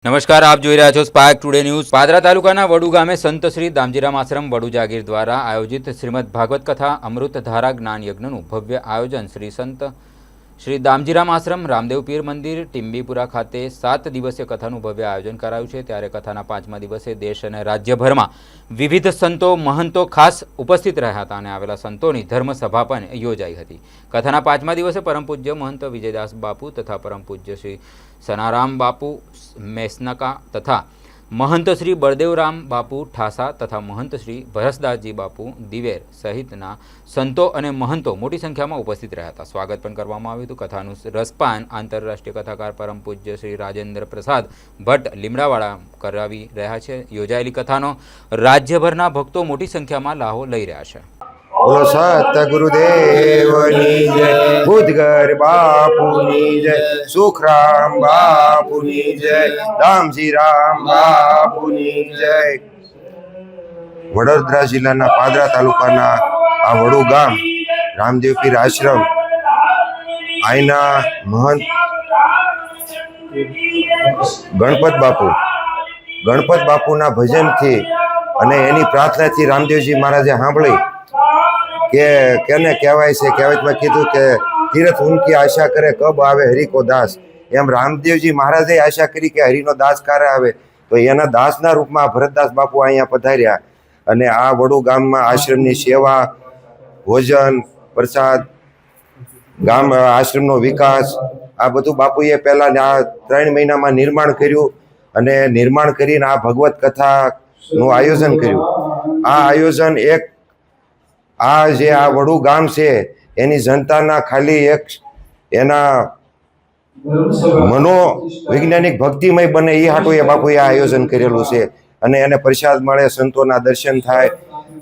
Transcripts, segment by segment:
નમસ્કાર, આપ જોઈ રહ્યા છો સ્પાર્ક ટુડે ન્યૂઝ। પાદરા તાલુકાના વડુ ગામે સંત શ્રી દામજીરામ આશ્રમ વડુ જાગીર દ્વારા આયોજિત શ્રીમદ ભાગવત કથા અમૃત ધારા જ્ઞાન યજ્ઞનું ભવ્ય આયોજન શ્રી સંત શ્રી દામજીરામ આશ્રમ રામદેવ પીર મંદિર ટીમ્બીપુરા ખાતે 7 દિવસીય કથાનું ભવ્ય આયોજન કરાયું છે। ત્યારે કથાના 5મા દિવસે દેશ અને રાજ્યભરમાં વિવિધ સંતો મહંતો ખાસ ઉપસ્થિત રહ્યા હતા અને આવેલા સંતોની ધર્મસભા પણ યોજાઈ હતી। કથાના 5મા દિવસે પરમ પૂજ્ય મહંત વિજયદાસ બાપુ તથા પરમ પૂજ્ય શ્રી સનારામ બાપુ મેસનકા તથા महंत श्री बलदेवराम बापू ठासा तथा महंत श्री भरसदासजी बापू दिवेर सहितना संतो अने महंतो मोटी संख्या में उपस्थित रहा था। स्वागत पण करवामां आव्युं हतुं। कथानुं रसपान आंतरराष्ट्रीय कथाकार परम पूज्य श्री राजेन्द्र प्रसाद भट्ट લીમડાવાળા करावी रह्या छे। योजायेली कथानो राज्यभरना भक्तो मोटी संख्या में लाहो लई रह्या छे। बोलो सत्य गुरुदेवनी जय, बुद्धगर बापूनी जय, सुखराम बापूनी जय, दामजीराम बापूनी जय। वडोदरा जिल्लाना पादरा तालुकाना आ वडू गाम रामदेव पीर आश्रम आईना महंत गणपत बापूना भजन थी अने एनी प्रार्थना थी रामदेवजी महाराजे सांभळी के केने कहेवाय छे कहेवतमां कीधुं के तीरथ उनकी आशा करे कब आवे हरि को दास। एम रामदेवजी महाराजे आशा करी के हरिनो दास क्यारे आवे तो एना दासना रूपमां भरतदास बापू अहींया पधार्या अने आ वडू गाममां आश्रमनी सेवा भोजन प्रसाद गाम आश्रमनो विकास आ बधुं बापूए पहेला आ 3 महीनामां निर्माण कर्युं अने निर्माण करीने आ भगवत कथानुं आयोजन कर्युं। आ आयोजन एक आ जे आ वडू गाम छे एनी जनताना खाली एक एना मनोवैज्ञानिक भक्तिमय बने ए हाटू ए बापूए आयोजन करेलुं छे अने एने प्रसाद मळे संतोना दर्शन थाय।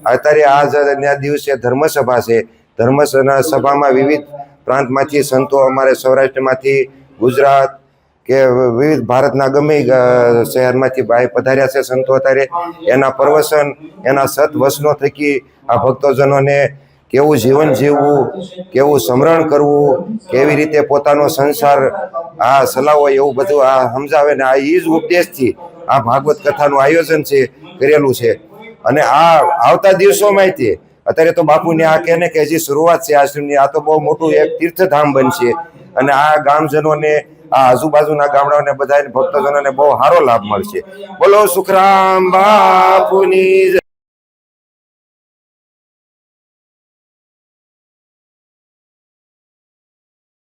अत्यारे आजना दिवसे धर्मसभा छे। धर्मसभामां विविध प्रांतमांथी संतो अमारे सौराष्ट्रमांथी गुजरात के विविध भारतना गमे शहेरमांथी भाई पधार्या छे संतो। अत्यारे एना प्रवचन एना सत वचनो थकी आ भक्तजनोने केवुं जीवन जीववुं केवुं स्मरण करवुं केवी रीते पोतानो संसार आ चलावવો એવું બધું आ समजावे ने आ ई ज उपदेशथी आ भागवत कथानुं आयोजन छे करेलुं छे। अने आ आवता दिवसोमां ते अत्यारे तो बापूने आ कहेने के हजी शरूआत छे आश्रमनी। आ तो बहु मोटुं एक तीर्थधाम बनशे अने आ गामजनोने आ आजूबाजूना गामडाओने बधाने भक्तजनोने बहु सारो लाभ मळशे। बोलो सुखराम बापूनी जय।